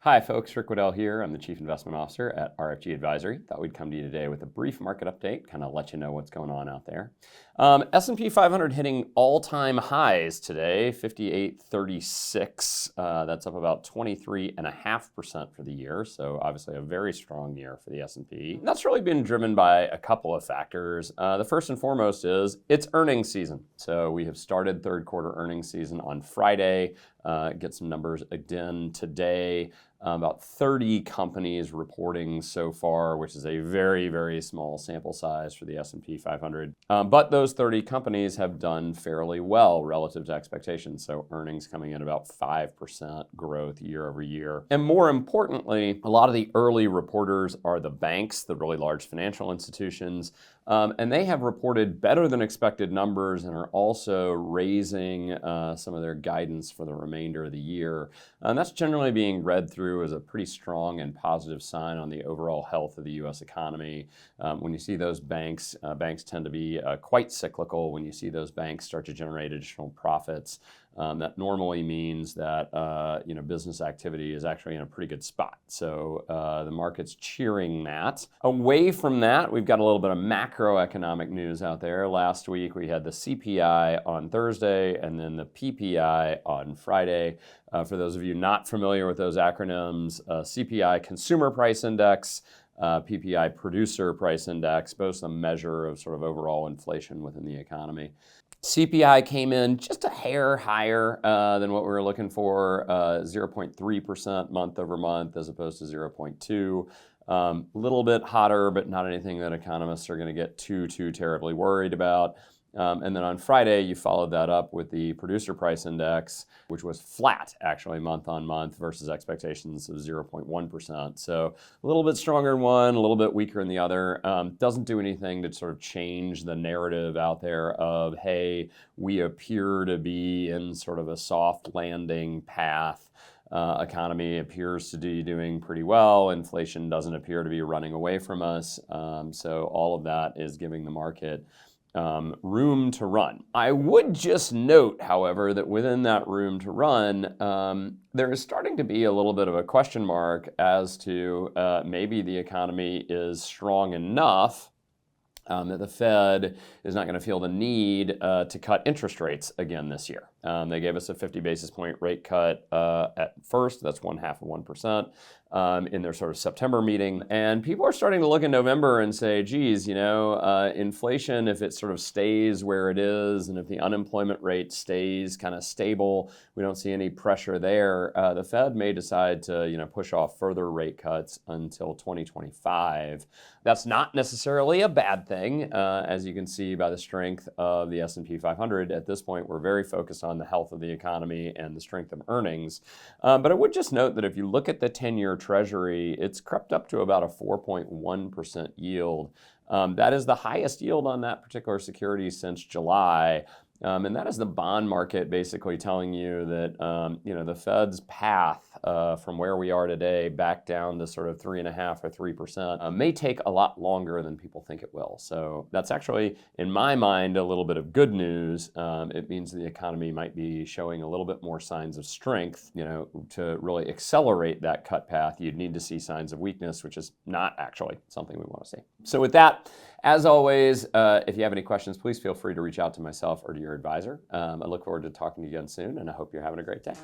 Hi folks, Rick Wedell here. I'm the Chief Investment Officer at RFG Advisory. Thought we'd come to you today with a brief market update, kind of let you know what's going on out there. S&P 500 hitting all-time highs today, 5836. That's up about 23.5% for the year, so obviously a very strong year for the S&P. That's really been driven by a couple of factors. The first and foremost is it's earnings season. So we have started third quarter earnings season on Friday. Get some numbers again today. About 30 companies reporting so far, which is a very, very small sample size for the S&P 500. But those 30 companies have done fairly well relative to expectations. So earnings coming in about 5% growth year over year. And more importantly, a lot of the early reporters are the banks, the really large financial institutions. And they have reported better than expected numbers and are also raising some of their guidance for the remainder of the year. And that's generally being read through as a pretty strong and positive sign on the overall health of the U.S. economy. When you see those banks tend to be quite cyclical. When you see those banks start to generate additional profits, that normally means that business activity is actually in a pretty good spot. So the market's cheering that. Away from that, we've got a little bit of macroeconomic news out there. Last week we had the CPI on Thursday and then the PPI on Friday. For those of you not familiar with those acronyms, CPI Consumer Price Index, PPI Producer Price Index, both a measure of sort of overall inflation within the economy. CPI came in just a hair higher than what we were looking for, 0.3% month over month as opposed to 0.2%. A little bit hotter, but not anything that economists are going to get too terribly worried about. And then on Friday, you followed that up with the Producer Price Index, which was flat, actually, month on month versus expectations of 0.1%. So a little bit stronger in one, a little bit weaker in the other. Doesn't do anything to sort of change the narrative out there of, hey, we appear to be in sort of a soft landing path. Economy appears to be doing pretty well. Inflation doesn't appear to be running away from us. So all of that is giving the market room to run. I would just note, however, that within that room to run, there is starting to be a little bit of a question mark as to maybe the economy is strong enough that the Fed is not going to feel the need to cut interest rates again this year. They gave us a 50 basis point rate cut at first. That's 0.5%. In their sort of September meeting. And people are starting to look in November and say, geez, inflation, if it sort of stays where it is, and if the unemployment rate stays kind of stable, we don't see any pressure there, the Fed may decide to, push off further rate cuts until 2025. That's not necessarily a bad thing. As you can see by the strength of the S&P 500, at this point, we're very focused on the health of the economy and the strength of earnings. But I would just note that if you look at the 10-year Treasury, it's crept up to about a 4.1% yield. That is the highest yield on that particular security since July. And that is the bond market basically telling you that, the Fed's path from where we are today back down to sort of 3.5% or 3% may take a lot longer than people think it will. So that's actually, in my mind, a little bit of good news. It means the economy might be showing a little bit more signs of strength. To really accelerate that cut path, you'd need to see signs of weakness, which is not actually something we want to see. So with that, as always, if you have any questions, please feel free to reach out to myself or to your advisor. I look forward to talking to you again soon, and I hope you're having a great day.